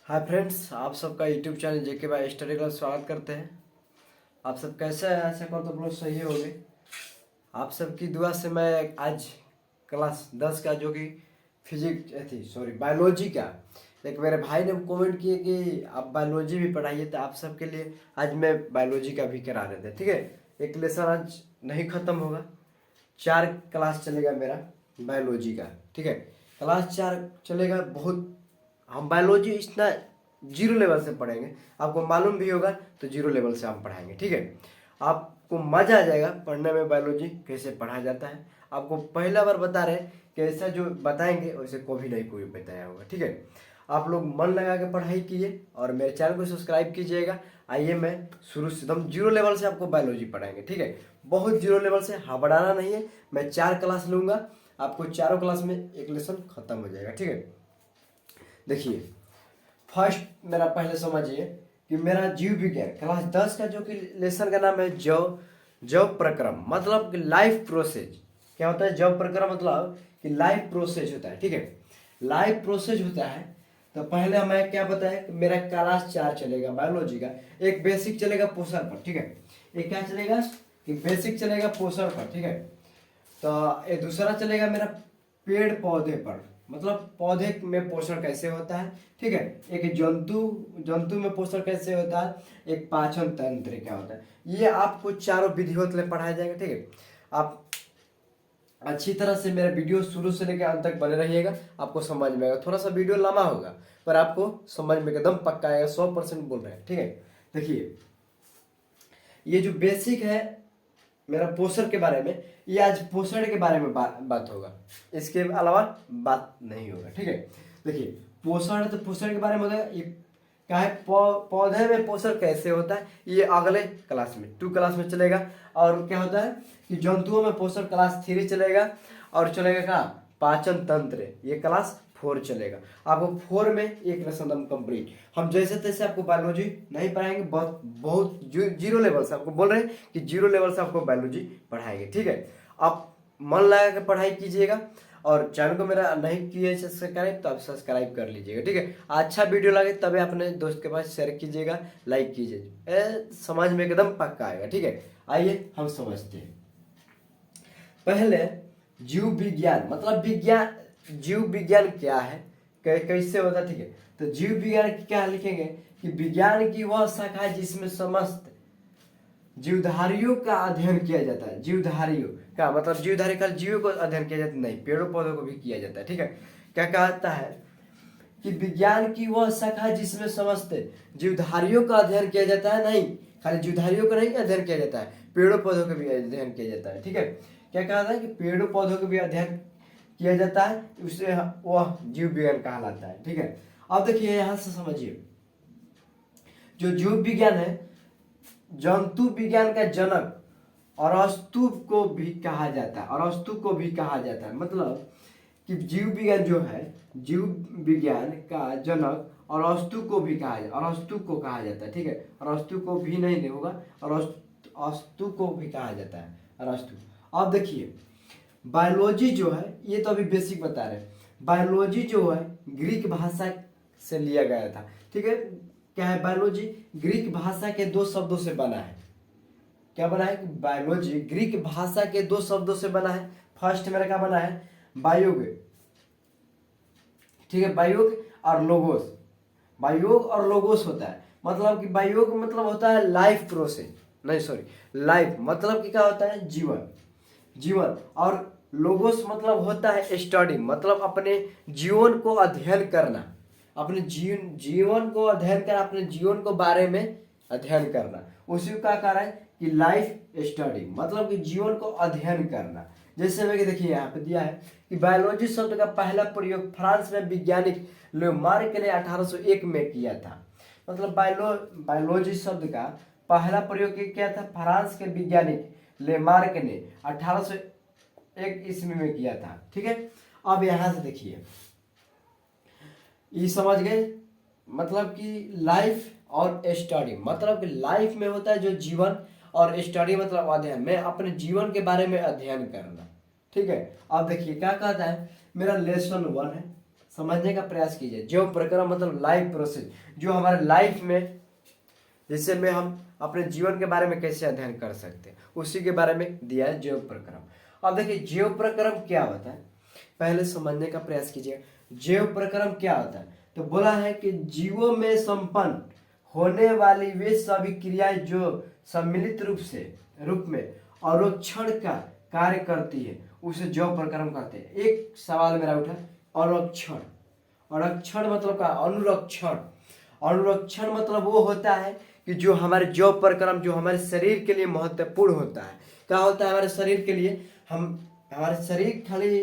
Hi friends, आप सबका YouTube channel जेके bye study class स्वागत करते हैं। आप सब कैसे हैं? आशा करता हूँ लोग सही होंगे। आप सबकी दुआ से मैं आज क्लास 10 का जो कि बायोलॉजी का, एक मेरे भाई ने कमेंट किए कि आप बायोलॉजी भी पढ़ाइए, तो आप सबके लिए आज मैं बायोलॉजी का भी करा रहे थे। ठीक है, एक लेसन आज नहीं ख़त्म होगा, 4 क्लास चलेगा मेरा बायोलॉजी का। ठीक है, क्लास 4 चलेगा। बहुत हम बायोलॉजी इतना जीरो लेवल से पढ़ेंगे, आपको मालूम भी होगा, तो जीरो लेवल से हम पढ़ाएंगे। ठीक है, आपको मज़ा आ जाएगा पढ़ने में, बायोलॉजी कैसे पढ़ा जाता है। आपको पहला बार बता रहे हैं कि ऐसा जो बताएंगे वैसे कभी नहीं कोई बताया होगा। ठीक है, आप लोग मन लगा के पढ़ाई कीजिए और मेरे चैनल को सब्सक्राइब कीजिएगा। आइए, मैं शुरू से एकदम जीरो लेवल से आपको बायोलॉजी पढ़ाएंगे। ठीक है, बहुत जीरो लेवल से, हबड़ाना नहीं है। मैं 4 क्लास लूँगा, आपको चारों क्लास में एक लेसन खत्म हो जाएगा। ठीक है, देखिए फर्स्ट मेरा पहले समझिए कि मेरा जीव विज्ञान क्लास 10 का जो कि लेसन का नाम है जव जव प्रक्रम, मतलब कि लाइफ प्रोसेस। क्या होता है जव प्रक्रम? मतलब कि लाइफ प्रोसेस होता है। ठीक है, लाइफ प्रोसेस होता है। तो पहले हमें क्या बताया कि मेरा क्लास 4 चलेगा बायोलॉजी का। एक बेसिक चलेगा पोषण पर। ठीक है, एक क्या चलेगा कि बेसिक चलेगा पोषण पर। ठीक है, तो ये दूसरा चलेगा मेरा पेड़ पौधे पर, मतलब पौधे में पोषण कैसे होता है। ठीक है, एक जंतु जंतु में पोषण कैसे होता है, एक पाचन तंत्र क्या होता है। ये आपको चारों विधियों के लिए पढ़ाया जाएगा। ठीक है, आप अच्छी तरह से मेरा वीडियो शुरू से लेकर अंत तक बने रहिएगा, आपको समझ में आएगा। थोड़ा सा वीडियो लंबा होगा पर आपको समझ में एकदम पक्का आएगा, 100% बोल रहे हैं। ठीक है, देखिए ये जो बेसिक है मेरा पोषण के बारे में, ये आज पोषण के बारे में बात होगा, इसके अलावा बात नहीं होगा। ठीक है, देखिए पोषण है तो पोषण के बारे में होगा। ये क्या है, पौधे में पोषण कैसे होता है, ये अगले क्लास में 2 क्लास में चलेगा। और क्या होता है कि जंतुओं में पोषण क्लास 3 चलेगा। और चलेगा क्या, पाचन तंत्र, ये क्लास 4 चलेगा। आपको 4 में एक लेसन हम कंप्लीट, हम जैसे तैसे आपको बायोलॉजी नहीं पढ़ाएंगे, बहुत बहुत जीरो लेवल से आपको बोल रहे हैं कि जीरो लेवल से आपको बायोलॉजी पढ़ाएंगे। ठीक है, आप मन लगा के पढ़ाई कीजिएगा और चैनल को मेरा नहीं किए सब्सक्राइब तो आप सब्सक्राइब कर लीजिएगा। ठीक है, अच्छा वीडियो लगे तभी अपने दोस्त के पास शेयर कीजिएगा, लाइक कीजिए, समझ में एकदम पक्का आएगा। ठीक है, आइए हम समझते हैं। पहले जीव विज्ञान, मतलब विज्ञान, जीव विज्ञान क्या है, कैसे होता है। ठीक है, तो जीव विज्ञान क्या लिखेंगे कि विज्ञान की वह शाखा है जिसमें समस्त जीवधारियों का अध्ययन किया जाता है। जीवधारियों का मतलब जीवधारी का जीवों को अध्ययन किया जाता है, नहीं, पेड़ों पौधों को भी किया जाता है। ठीक है, क्या कहता है कि विज्ञान की वह शाखा है जिसमें समस्त जीवधारियों का अध्ययन किया जाता है, नहीं खाली जीवधारियों का नहीं अध्ययन किया जाता है, पेड़ों पौधों का भी अध्ययन किया जाता है। ठीक है, क्या कहा था कि पेड़ों पौधों का भी अध्ययन किया जाता है, उसे वह जीव विज्ञान कहलाता है। ठीक है, अब देखिए यहां से समझिए, जो जीव विज्ञान है जंतु विज्ञान का जनक अरस्तु को भी कहा जाता है, अरस्तु को भी कहा जाता है। मतलब कि जीव विज्ञान जो है, जीव विज्ञान का जनक अरस्तु को भी कहा जाता है, अरस्तु को कहा जाता है। ठीक है, अरस्तु को भी नहीं होगा, अरस्तु को भी कहा जाता है, अरस्तु। अब देखिए बायोलॉजी जो है, ये तो अभी बेसिक बता रहे हैं, बायोलॉजी जो है ग्रीक भाषा से लिया गया था। ठीक है, क्या है बायोलॉजी, ग्रीक भाषा के 2 शब्दों से बना है। क्या बना है, बायोलॉजी ग्रीक भाषा के 2 शब्दों से बना है। फर्स्ट मेरा क्या बना है, बायोग। ठीक है, बायोग और लोगोस, बायोग और लोगोस होता है। मतलब कि बायोग मतलब होता है लाइफ प्रोसेस, नहीं सॉरी, लाइफ मतलब कि क्या होता है, जीवन, जीवन। और लोगोस मतलब होता है स्टडी, मतलब अपने जीवन को अध्ययन करना, अपने जीवन को अध्ययन करना, अपने जीवन को बारे में अध्ययन करना, उसी का कारण है कि लाइफ स्टडी, मतलब कि जीवन को अध्ययन करना। जैसे मैं देखिए यहाँ पे दिया है कि बायोलॉजी शब्द का पहला प्रयोग फ्रांस में वैज्ञानिक लेमार्क ने 1801 में किया था। मतलब बायोलॉजी शब्द का पहला प्रयोग किया था फ्रांस के वैज्ञानिक लेमार्क ने 1801 ईस्वी में किया था। ठीक है, अब यहां से देखिए, ये समझ गए, मतलब कि लाइफ और स्टडी, मतलब कि लाइफ में होता है जो जीवन, और स्टडी मतलब अध्ययन, मैं अपने जीवन के बारे में अध्ययन करना। ठीक है, अब देखिए क्या कहता है, मेरा लेसन 1 है, समझने का प्रयास कीजिए। जैव प्रक्रम मतलब लाइफ प्रोसेस, जो हमारे लाइफ में, जिससे में हम अपने जीवन के बारे में कैसे अध्ययन कर सकते हैं, उसी के बारे में दिया है जैव प्रक्रम। अब देखिए जैव प्रक्रम क्या होता है, पहले समझने का प्रयास कीजिए। जैव प्रक्रम क्या होता है, तो बोला है कि जीवों में संपन्न होने वाली वे सभी क्रियाएं जो सम्मिलित रूप में अवरोक्षण का कार्य करती है, उसे जैव प्रक्रम कहते हैं। एक सवाल मेरा उठा, अवरोक्षण, अवरोक्षण मतलब का अनुरक्षण, अनुरक्षण मतलब वो होता है कि जो हमारे जैव प्रक्रम जो हमारे शरीर के लिए महत्वपूर्ण होता है। क्या होता है हमारे शरीर के लिए, हमारे शरीर खाली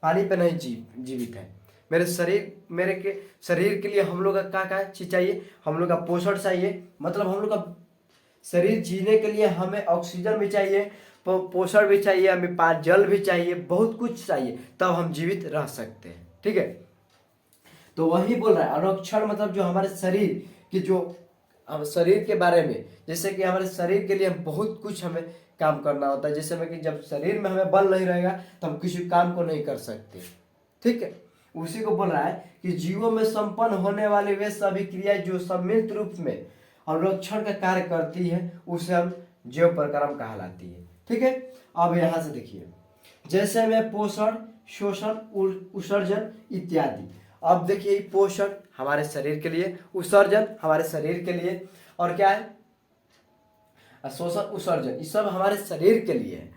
पानी पे नहीं जीवित है। मेरे शरीर के लिए हम लोग का क्या चीज चाहिए, हम लोग का पोषण चाहिए, मतलब हम लोग का शरीर जीने के लिए हमें ऑक्सीजन भी चाहिए, पोषण भी चाहिए, हमें जल भी चाहिए, बहुत कुछ चाहिए, तब हम जीवित रह सकते हैं। ठीक है, तो वही बोल रहा है अनुरक्षण मतलब जो हमारे शरीर की, जो हम शरीर के बारे में, जैसे कि हमारे शरीर के लिए बहुत कुछ हमें काम करना होता है। जैसे में कि जब शरीर में हमें बल नहीं रहेगा तो हम किसी काम को नहीं कर सकते। ठीक है, उसी को बोल रहा है कि जीवों में संपन्न होने वाली वे सभी क्रियाएं जो सम्मिलित रूप में अनुरक्षण का कार्य करती है, उसे हम जैव प्रक्रम कहलाती है। ठीक है, अब यहाँ से देखिए, जैसे में पोषण, शोषण, उत्सर्जन इत्यादि। अब देखिए पोषण हमारे शरीर के लिए, उत्सर्जन हमारे शरीर के लिए, और क्या है शोषण, उत्सर्जन, ये सब हमारे शरीर के लिए है।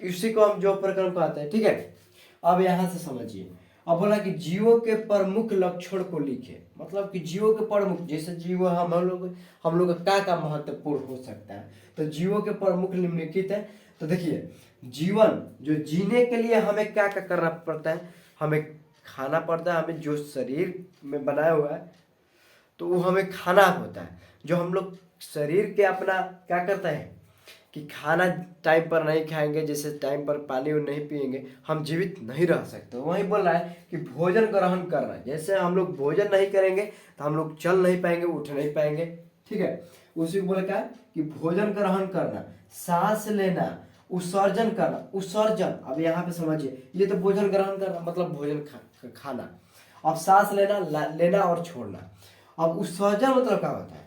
इसी को हम जैव प्रक्रम कहते हैं। ठीक है, अब यहाँ से समझिए। अब बोला कि जीवों के प्रमुख लक्षण को लिखे, मतलब कि जीवों के प्रमुख, जैसे जीव हम लोग का क्या महत्वपूर्ण हो सकता है, तो जीवों के प्रमुख निम्नलिखित है। तो देखिए जीवन जो जीने के लिए हमें क्या क्या करना पड़ता है, हमें खाना पड़ता है, हमें जो शरीर में बनाया हुआ है तो वो हमें खाना होता है। जो हम लोग शरीर के अपना क्या करता है कि खाना टाइम पर नहीं खाएंगे, जैसे टाइम पर पानी नहीं पिएंगे, हम जीवित नहीं रह सकते। वही बोल रहा है कि भोजन ग्रहण करना, जैसे हम लोग भोजन नहीं करेंगे तो हम लोग चल नहीं पाएंगे, उठ नहीं पाएंगे। ठीक है, उसी को बोला क्या कि भोजन ग्रहण करना, सांस लेना, उत्सर्जन करना। उत्सर्जन अब यहाँ पे समझिए, ये तो भोजन ग्रहण करना मतलब भोजन खाना, अब सांस लेना और छोड़ना। अब उत्सर्जन मतलब क्या होता है,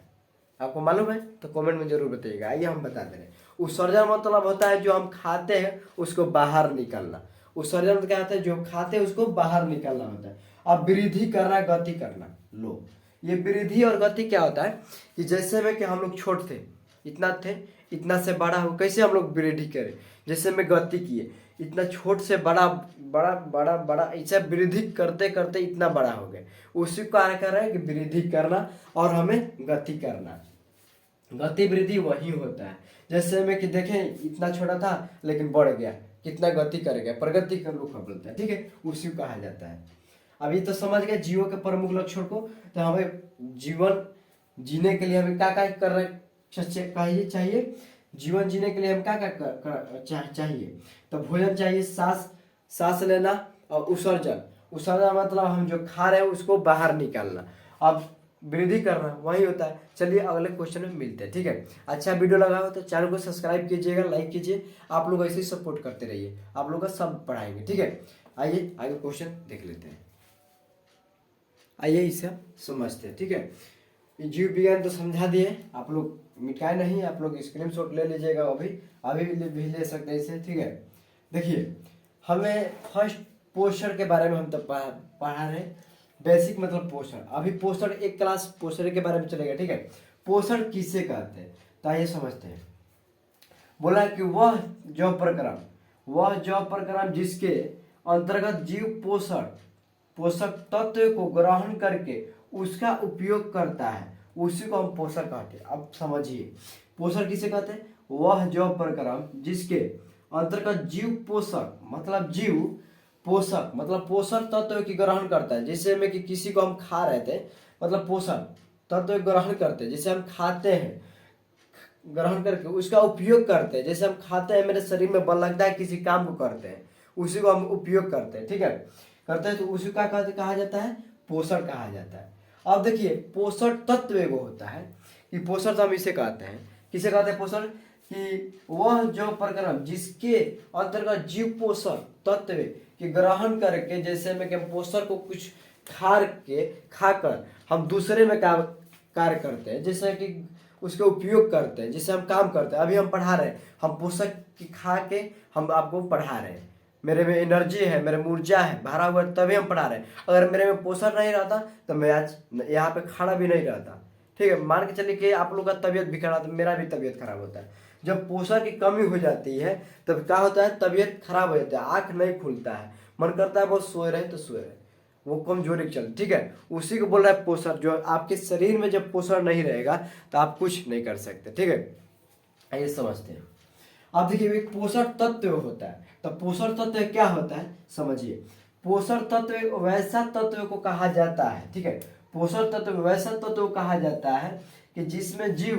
आपको मालूम है तो कमेंट में जरूर बताइएगा। आइए हम बता दे रहे हैं। उत्सर्जन मतलब होता है जो हम खाते हैं उसको बाहर निकालना। उत्सर्जन मतलब क्या होता है, जो खाते हैं उसको बाहर निकालना होता है। अब वृद्धि करना, गति करना। लो, ये वृद्धि और गति क्या होता है कि जैसे में कि हम लोग छोटे थे, इतना से बड़ा हो, कैसे हम लोग वृद्धि करें, जैसे में गति किए, इतना छोट से बड़ा बड़ा बड़ा बड़ा, ऐसा वृद्धि करते करते इतना बड़ा हो गए। उसी को कार्य कर रहा है कि वृद्धि करना और हमें गति करना। गति वृद्धि वही होता है, जैसे में कि देखें इतना छोटा था लेकिन बढ़ गया, कितना गति कर गया, प्रगति का रूप बोलता है। ठीक है, उसी को कहा जाता है। अभी तो समझ गए जीवों के प्रमुख लक्षण को। तो हमें जीवन जीने के लिए हमें क्या क्या करना चाहिए, जीवन जीने के लिए हम क्या क्या चाहिए, तो भोजन चाहिए, सांस लेना और उत्सर्जन। उत्सर्जन मतलब हम जो खा रहे हैं उसको बाहर निकालना। अब वृद्धि करना वही होता है। चलिए अगले क्वेश्चन में मिलते हैं। ठीक है, अच्छा वीडियो लगा हो तो चैनल को सब्सक्राइब कीजिएगा, लाइक कीजिए। आप लोग ऐसे ही सपोर्ट करते रहिए, आप लोग का सब पढ़ाएंगे। ठीक है, आइए आगे क्वेश्चन देख लेते हैं। आइए इसे हम समझते हैं। ठीक है, जीव विज्ञान तो समझा दिए, आप लोग मिटाए नहीं, आप लोग स्क्रीनशॉट ले लीजिएगा, अभी भी ले सकते हैं इसे। ठीक है, देखिए हमें फर्स्ट पोषण के बारे में हम तो पढ़ा रहे, बेसिक मतलब पोषण। अभी पोषण एक क्लास पोषण के बारे में चलेगा। ठीक है, पोषण किसे कहते हैं, तो आइए समझते हैं। बोला कि वह जैव प्रक्रम जिसके अंतर्गत जीव पोषक तत्व को ग्रहण करके उसका उपयोग करता है, उसी को हम पोषण कहते हैं। अब समझिए पोषण किसे कहते हैं, वह जैव प्रक्रम जिसके अंतर्गत जीव पोषक तत्व की ग्रहण करता है। जैसे में कि किसी को हम खा रहे थे, मतलब पोषक तत्व ग्रहण करते हैं, जैसे हम खाते हैं, ग्रहण करके उसका उपयोग करते हैं। जैसे हम खाते हैं, मेरे शरीर में बल लगता है, किसी काम को करते हैं, उसी को हम उपयोग करते हैं। ठीक है, करते हैं तो उसी का कहा जाता है, पोषण कहा जाता है। अब देखिए पोषण तत्व एगो होता है कि पोषण तो हम इसे कहते हैं, किसे कहते हैं पोषण, कि वह जैव प्रक्रम जिसके अंतर्गत जीव पोषक तत्व के ग्रहण करके, जैसे में कि हम पोषण को कुछ खाकर हम दूसरे में काम कार्य करते हैं, जैसे कि उसका उपयोग करते हैं, जिससे हम काम करते हैं। अभी हम पढ़ा रहे हैं, हम पोषक की खा के हम आपको पढ़ा रहे हैं। मेरे में एनर्जी है, मेरे में ऊर्जा है भरा हुआ, तभी हम पढ़ा रहे हैं। अगर मेरे में पोषण नहीं रहता तो मैं आज यहाँ पे खड़ा भी नहीं रहता। ठीक है, मान के चलिए कि आप लोग का तबीयत भी खराब, तो मेरा भी तबीयत खराब होता है। जब पोषण की कमी हो जाती है तब क्या होता है, तबीयत खराब हो जाता है, आँख नहीं खुलता है, मन करता है बहुत सोए रहे तो सोए रहे, वो कमजोरी चल। ठीक है, उसी को बोल रहा है पोषण। जो आपके शरीर में जब पोषण नहीं रहेगा तो आप कुछ नहीं कर सकते। ठीक है, आइए समझते हैं। अब देखिए, एक पोषण तत्व होता है, तो पोषण तत्व क्या होता है समझिए। पोषण तत्व वैसा तत्व को कहा जाता है, ठीक है, पोषण तत्व वैसा तत्व को कहा जाता है कि जिसमें जीव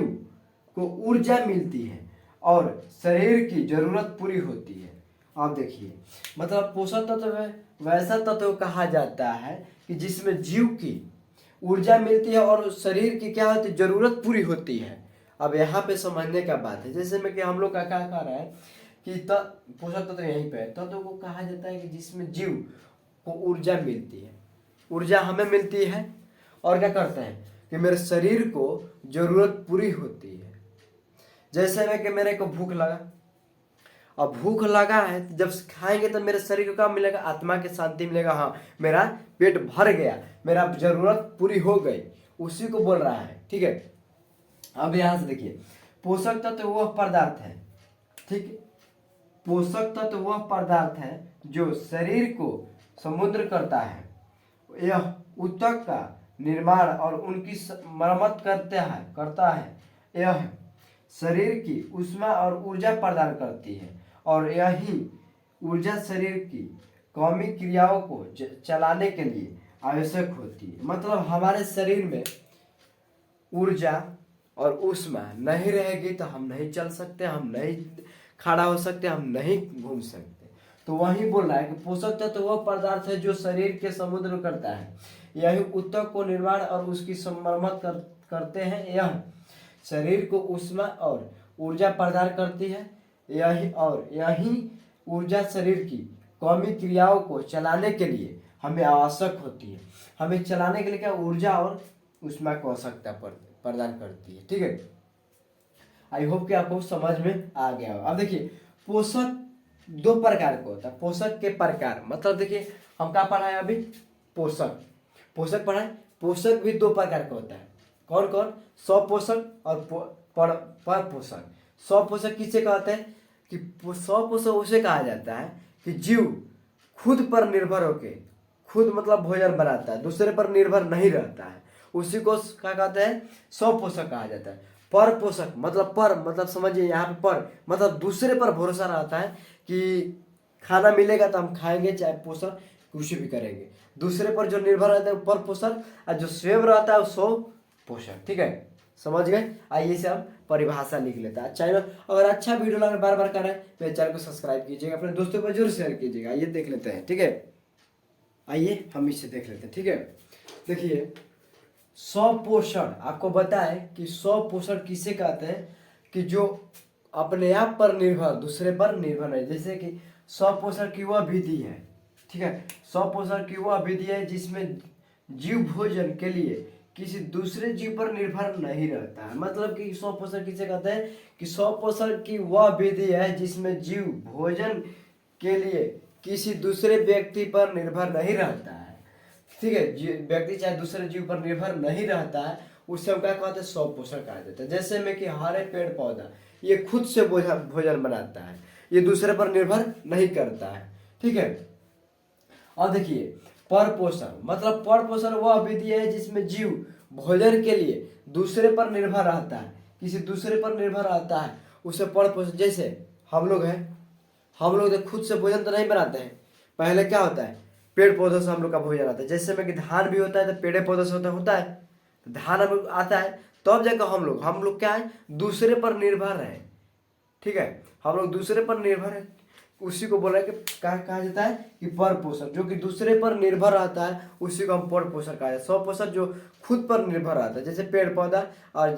को ऊर्जा मिलती है और शरीर की जरूरत पूरी होती है। आप देखिए, मतलब पोषक तत्व वैसा तत्व कहा जाता है कि जिसमें जीव की ऊर्जा मिलती है और शरीर की क्या होती है, जरूरत पूरी होती है। अब यहाँ पे समझने का बात है, जैसे में कि हम लोग का क्या कह रहा है कि पोषक तत्व यहीं पे है, तत्व को कहा जाता है कि जिसमें जीव को ऊर्जा मिलती है। ऊर्जा हमें मिलती है और क्या करते हैं कि मेरे शरीर को जरूरत पूरी होती है। जैसे में कि मेरे को भूख लगा, अब भूख लगा है तो जब खाएंगे तो मेरे शरीर को क्या मिलेगा, आत्मा की शांति मिलेगा। हाँ, मेरा पेट भर गया, मेरा जरूरत पूरी हो गई, उसी को बोल रहा है। ठीक है, अब यहां से देखिए, पोषक तत्व वह पदार्थ है, ठीक, पोषक तत्व वह पदार्थ है जो शरीर को समुद्र करता है, यह ऊतक का निर्माण और उनकी मरम्मत करता है। यह शरीर की ऊष्मा और ऊर्जा प्रदान करती है और यही ऊर्जा शरीर की कौमी क्रियाओं को चलाने के लिए आवश्यक होती है। मतलब हमारे शरीर में ऊर्जा और ऊष्मा नहीं रहेगी तो हम नहीं चल सकते, हम नहीं खड़ा हो सकते, हम नहीं घूम सकते। तो वही बोल रहा है कि पोषक तत्व तो वह पदार्थ है जो शरीर के समुद्र करता है, यही ऊतक को निर्माण और उसकी मरम्मत करते हैं। यह शरीर को ऊष्मा और ऊर्जा प्रदान करती है, यही ऊर्जा शरीर की कौमी क्रियाओं को चलाने के लिए हमें आवश्यक होती है। हमें चलाने के लिए क्या, ऊर्जा और ऊष्मा की आवश्यकता प्रदान करती है। ठीक है, आई होप कि आपको समझ में आ गया हो। अब देखिए, पोषक दो प्रकार का होता है। पोषक के प्रकार मतलब देखिए, हम क्या पढ़ा है अभी, पोषक पढ़ा है। पोषक भी दो प्रकार का होता है। कौन कौन, स्वपोषक और पर पोषक। स्वपोषक किसे कहते हैं कि स्वपोषक उसे कहा जाता है कि जीव खुद पर निर्भर होके, खुद मतलब भोजन बनाता है, दूसरे पर निर्भर नहीं रहता है, उसी को क्या कहते हैं, स्वपोषक कहा जाता है। पर पोषक मतलब समझिए, यहाँ पे पर मतलब दूसरे पर भरोसा रहता है कि खाना मिलेगा तो हम खाएंगे, चाहे पोषण कुछ भी करेंगे। दूसरे पर जो निर्भर रहता है पर पोषण, और जो स्वयं रहता है वो स्व पोषण। ठीक है, समझ गए। आइए से हम परिभाषा लिख लेते हैं। चैनल अगर अच्छा वीडियो लगे बार बार करें तो चैनल को सब्सक्राइब कीजिएगा, अपने दोस्तों को जरूर शेयर कीजिएगा। आइए देख लेते हैं। ठीक है, आइए हम इसे देख लेते हैं। ठीक है, देखिए, स्वपोषण आपको बताएं कि स्वपोषण किसे कहते हैं कि जो अपने आप पर निर्भर, दूसरे पर निर्भर नहीं। जैसे कि स्वपोषण की वह विधि है, ठीक है, स्वपोषण की वह विधि है जिसमें जीव भोजन के लिए किसी दूसरे जीव पर निर्भर नहीं रहता है। मतलब कि स्वपोषण किसे कहते हैं कि स्वपोषण की वह विधि है जिसमें जीव भोजन के लिए किसी दूसरे व्यक्ति पर निर्भर नहीं रहता है। ठीक है, व्यक्ति चाहे दूसरे जीव पर निर्भर नहीं रहता है, उससे हम क्या कहते हैं, स्वपोषण कहा जाता है। जैसे में कि हरे पेड़ पौधा ये खुद से भोजन बनाता है, ये दूसरे पर निर्भर नहीं करता है। ठीक है, और देखिए, पर पोषण मतलब पर पोषण वह विधि है जिसमें जीव भोजन के लिए दूसरे पर निर्भर रहता है, किसी दूसरे पर निर्भर रहता है, उसे पर पोषण। जैसे हम लोग हैं, हम लोग तो खुद से भोजन तो नहीं बनाते हैं, पहले क्या होता है, पेड़ पौधों से हम लोग का भोजन आता है। जैसे में कि धान भी होता है तो पेड़ पौधों से होता है, तो धान हम आता है तब जाकर हम लोग क्या है, दूसरे पर निर्भर है। ठीक है, हम लोग दूसरे पर निर्भर है, उसी को बोला कि कहा जाता है कि पर पोषण, जो कि दूसरे पर निर्भर रहता है उसी को हम पर पोषण कहा जाता है। स्वपोषण जो खुद पर निर्भर रहता है, जैसे पेड़ पौधा। और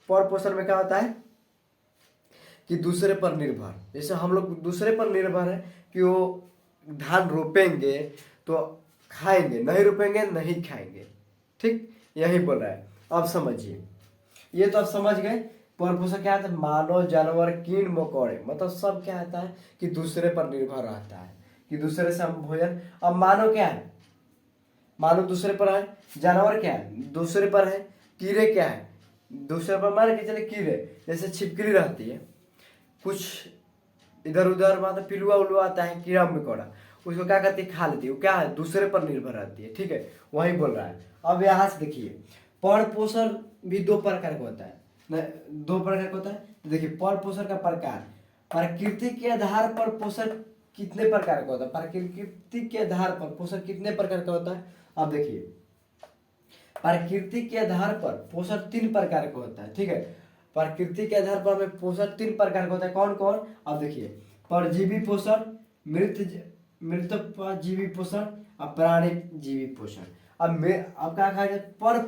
पर पोषण में क्या होता है कि दूसरे पर निर्भर, जैसे हम लोग दूसरे पर निर्भर है कि वो धान रोपेंगे तो खाएंगे, नहीं रुकेंगे नहीं खाएंगे। ठीक, यही बोल रहा है। अब समझिए, ये तो आप समझ गए। परपोषण क्या आता है? मानव, जानवर, कीट मकोड़े, मतलब सब क्या आता है कि दूसरे पर निर्भर रहता है, कि दूसरे से हम भोजन। अब मानव क्या है? मानव दूसरे पर है। जानवर क्या है? दूसरे पर है। कीड़े क्या है? दूसरे पर। मान के चले कीड़े, जैसे छिपकली रहती है, कुछ इधर उधर, मतलब पिलुआ उलुआ आता है, कीड़ा मकोड़ा, उसको क्या करती है? खा लेती है। वो क्या है? दूसरे पर निर्भर रहती है। ठीक है, वही बोल रहा है। अब यहाँ से देखिए, पर पोषण भी दो प्रकार का होता है। दो प्रकार का होता है। तो देखिए, पर पोषण का प्रकार, प्रकृति के आधार पर पोषण कितने प्रकार का होता है? प्रकृति के आधार पर पोषण कितने प्रकार का होता है? अब देखिए, प्रकृति के आधार पर पोषण 3 प्रकार का होता है। ठीक है, प्रकृति के आधार पर हमें पोषण 3 प्रकार का होता है। कौन कौन? अब देखिए, परजीवी पोषण, मृत जीवी पोषण और प्राणिक जीवी पोषण। अब क्या कहा जाए? पर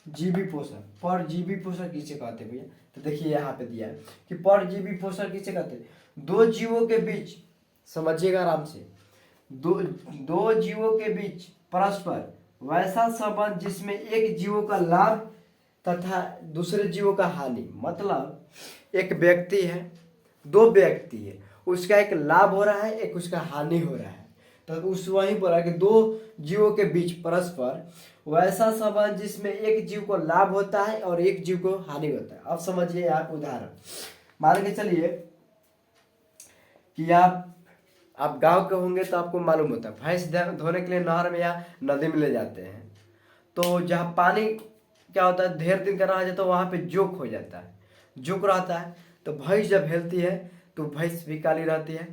जीवी पोषण। परजीवी पोषण किसे कहते हैं भैया? तो देखिए यहाँ पे दिया है कि परजीवी पोषण किसे कहते हैं? दो जीवों के बीच, समझिएगा आराम से, दो जीवों के बीच परस्पर वैसा संबंध जिसमें एक जीवों का लाभ तथा दूसरे जीवों का हानि। मतलब एक व्यक्ति है, दो व्यक्ति है, उसका एक लाभ हो रहा है, एक उसका हानि हो रहा है। तो उस वही बोला कि दो जीवों के बीच परस्पर वैसा संबंध जिसमें एक जीव को लाभ होता है और एक जीव को हानि होता है। अब समझिए आप उदाहरण, मान के चलिए कि आप गांव के होंगे तो आपको मालूम होता है, भैंस धोने के लिए नहर में या नदी में ले जाते हैं, तो जहाँ पानी क्या होता है, ढेर दिन का रह जाता है, वहाँ पे जोक हो जाता है, जोक रहता है। तो भैंस जब हेलती है तो भैंस भी काली रहती है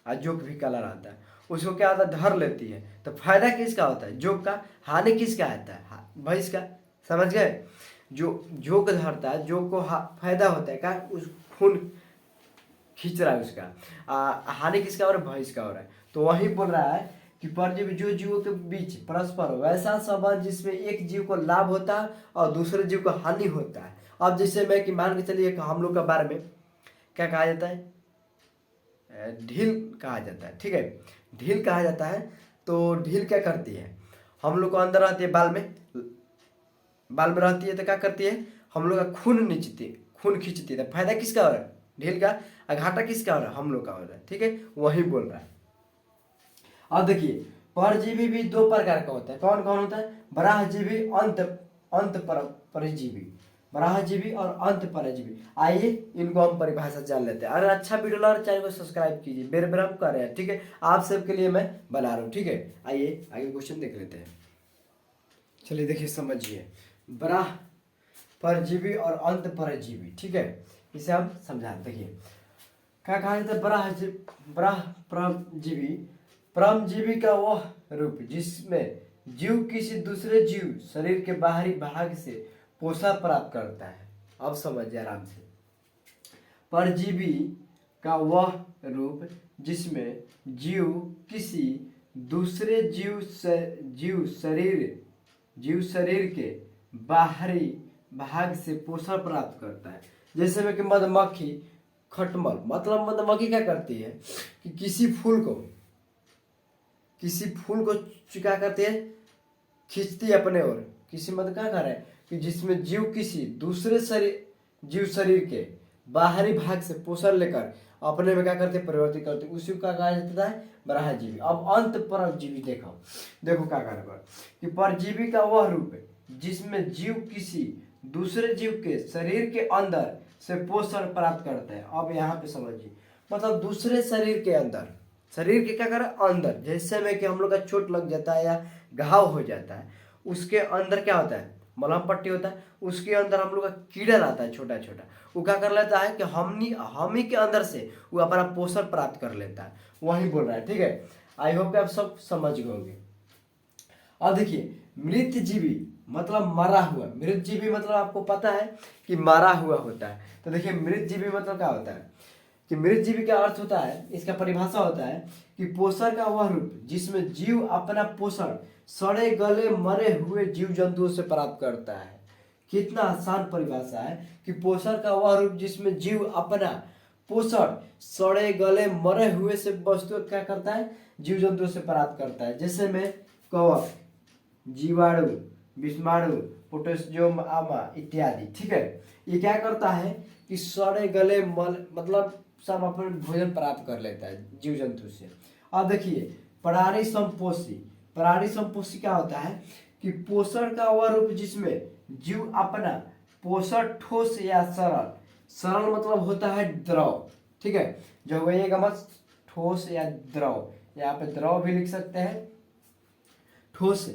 और जोक भी काला रहता है। उसको क्या होता है? धर लेती है। तो फायदा किसका होता है? जोक का। हानि किसका आता है? भैंस का। समझ गए? जो जोक धरता है, जोक को फायदा होता है, क्या? उस खून खींच रहा है उसका। हानि किसका हो रहा है? भैंस का हो रहा है। तो वही बोल रहा है कि परजीवी जो जीवों के बीच परस्पर वैसा संबंध जिसमें एक जीव को लाभ होता है और दूसरे जीव को हानि होता है। अब जैसे मैं कि मान के चलिए कि हम लोग के बारे में क्या कहा जाता है? ढील कहा जाता है। ठीक है, ढील कहा जाता है। तो ढील क्या करती है? हम लोग को अंदर रहती है, बाल में रहती है। तो क्या करती है? हम लोग का खून खींचती है, खून खींचती है। तो फायदा किसका हो रहा है? ढील का। घाटा किसका हो रहा है? हम लोग का हो रहा है। ठीक है, वही बोल रहा है। अब देखिए, परजीवी भी दो प्रकार का होता है। कौन कौन होता है? बराहजीवी, अंत परजीवी। बराहजीवी और अंत परजीवी। आइए इनको हम परिभाषा जान लेते हैं। अगर अच्छा वीडियो लगा चैनल को सब्सक्राइब कीजिए, बेर बेर हम कर रहे हैं। ठीक है, आप सबके लिए मैं बना रहा हूँ। ठीक है, आइए आगे क्वेश्चन देख लेते हैं। चलिए देखिए, समझिए, बराह परजीवी और अंत परजीवी। ठीक है, इसे हम समझाते। देखिए क्या कहा जाता है? बराह परजीवी, परमजीवी का वह रूप जिसमें जीव किसी दूसरे जीव शरीर के बाहरी भाग से पोषण प्राप्त करता है। अब समझिए आराम से, परजीवी का वह रूप जिसमें जीव किसी दूसरे जीव शरीर के बाहरी भाग से पोषण प्राप्त करता है। जैसे में कि मधुमक्खी, खटमल, मतलब मधुमक्खी क्या करती है कि किसी फूल को क्या करती है? खींचती है अपने ओर। किसी मतलब क्या कर रहा है कि जिसमें जीव किसी दूसरे जीव शरीर के बाहरी भाग से पोषण लेकर अपने में क्या करते? परिवर्तित करते। उसी का कहा जाता है बराहजीवी। अब अंत परजीवी देखो क्या कर रहा है कि परजीवी का वह रूप है जिसमें जीव किसी दूसरे जीव के शरीर के अंदर से पोषण प्राप्त करता है। अब यहाँ पे समझिए, मतलब दूसरे शरीर के अंदर, शरीर के क्या कर रहा है? अंदर। जैसे में कि हम लोग का चोट लग जाता है या घाव हो जाता है, उसके अंदर क्या होता है? मलहम पट्टी होता है। उसके अंदर हम लोग का कीड़ा रहता है छोटा छोटा, वो क्या कर लेता है कि हम ही के अंदर से वो अपना पोषण प्राप्त कर लेता है। वही बोल रहा है। ठीक है, आई होप कि आप सब समझ गए होंगे। अब देखिए, मृत जीवी मतलब मरा हुआ। मृत जीवी मतलब आपको पता है कि मरा हुआ होता है। तो देखिए, मृत जीवी मतलब क्या होता है कि मृत जीवी का अर्थ होता है, इसका परिभाषा होता है कि पोषण का वह रूप जिसमें जीव अपना पोषण सड़े गले मरे हुए जीव जंतुओं से प्राप्त करता है। कितना आसान परिभाषा है कि पोषण का वह रूप जिसमें जीव अपना पोषण सड़े गले मरे हुए से वस्तु क्या करता है? जीव जंतुओं से प्राप्त करता है। जैसे में कवक, जीवाणु, विषाणु, प्रोटोजोम आमा इत्यादि। ठीक है, ये क्या करता है कि सड़े गले मल मतलब सब अपने भोजन प्राप्त कर लेता है जीव जंतु से। अब देखिए प्राणी संपोषी, प्राणी संपोषी क्या होता है कि पोषण का वह रूप जिसमें जीव अपना पोषण ठोस या सरल, सरल मतलब होता है द्रव, ठीक है, जो होइएगा मत ठोस या द्रव, यहाँ पे द्रव भी लिख सकते हैं, ठोस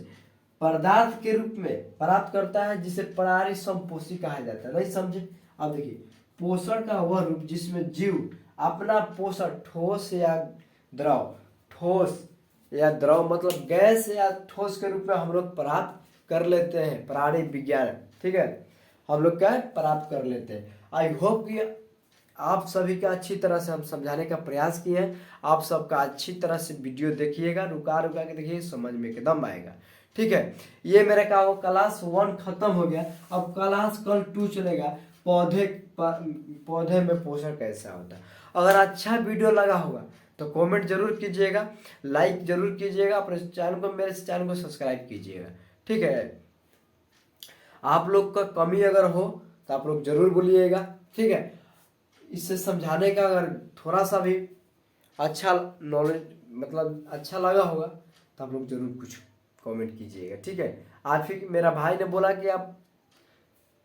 पदार्थ के रूप में प्राप्त करता है जिसे प्राणी संपोषी कहा जाता है। नहीं समझे? अब देखिए पोषण का वह रूप जिसमें जीव अपना पोषण ठोस या द्रव, ठोस या द्रव मतलब गैस या ठोस के रूप में हम लोग प्राप्त कर लेते हैं, प्राणी विज्ञान, ठीक है, हम लोग क्या प्राप्त कर लेते हैं। आई होप कि आप सभी का अच्छी तरह से हम समझाने का प्रयास किए हैं। आप सबका अच्छी तरह से वीडियो देखिएगा, रुका रुका के देखिए, समझ में एकदम आएगा। ठीक है, ये मेरा क्या हो क्लास 1 खत्म हो गया। अब क्लास कल 2 चलेगा, पौधे में पोषण कैसा होता है। अगर अच्छा वीडियो लगा होगा तो कमेंट जरूर कीजिएगा, लाइक जरूर कीजिएगा, अपने चैनल को, मेरे चैनल को सब्सक्राइब कीजिएगा। ठीक है, आप लोग का कमी अगर हो तो आप लोग जरूर बोलिएगा। ठीक है, इससे समझाने का अगर थोड़ा सा भी अच्छा नॉलेज मतलब अच्छा लगा होगा तो आप लोग जरूर कुछ कमेंट कीजिएगा। ठीक है, आज ही मेरा भाई ने बोला कि आप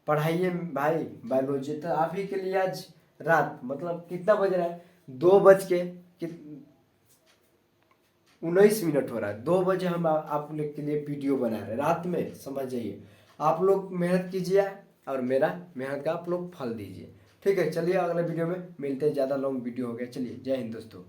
पढ़ाइए भाई बायोलॉजी, तो आप ही के लिए आज रात मतलब कितना बज रहा है, 2:19 हो रहा है, 2 बजे हम आप लोग के लिए वीडियो बना रहे हैं रात में, समझ जाइए। आप लोग मेहनत कीजिए और मेरा मेहनत का आप लोग फल दीजिए। ठीक है, चलिए अगले वीडियो में मिलते हैं, ज़्यादा लॉन्ग वीडियो हो गया। चलिए, जय हिंद दोस्तों।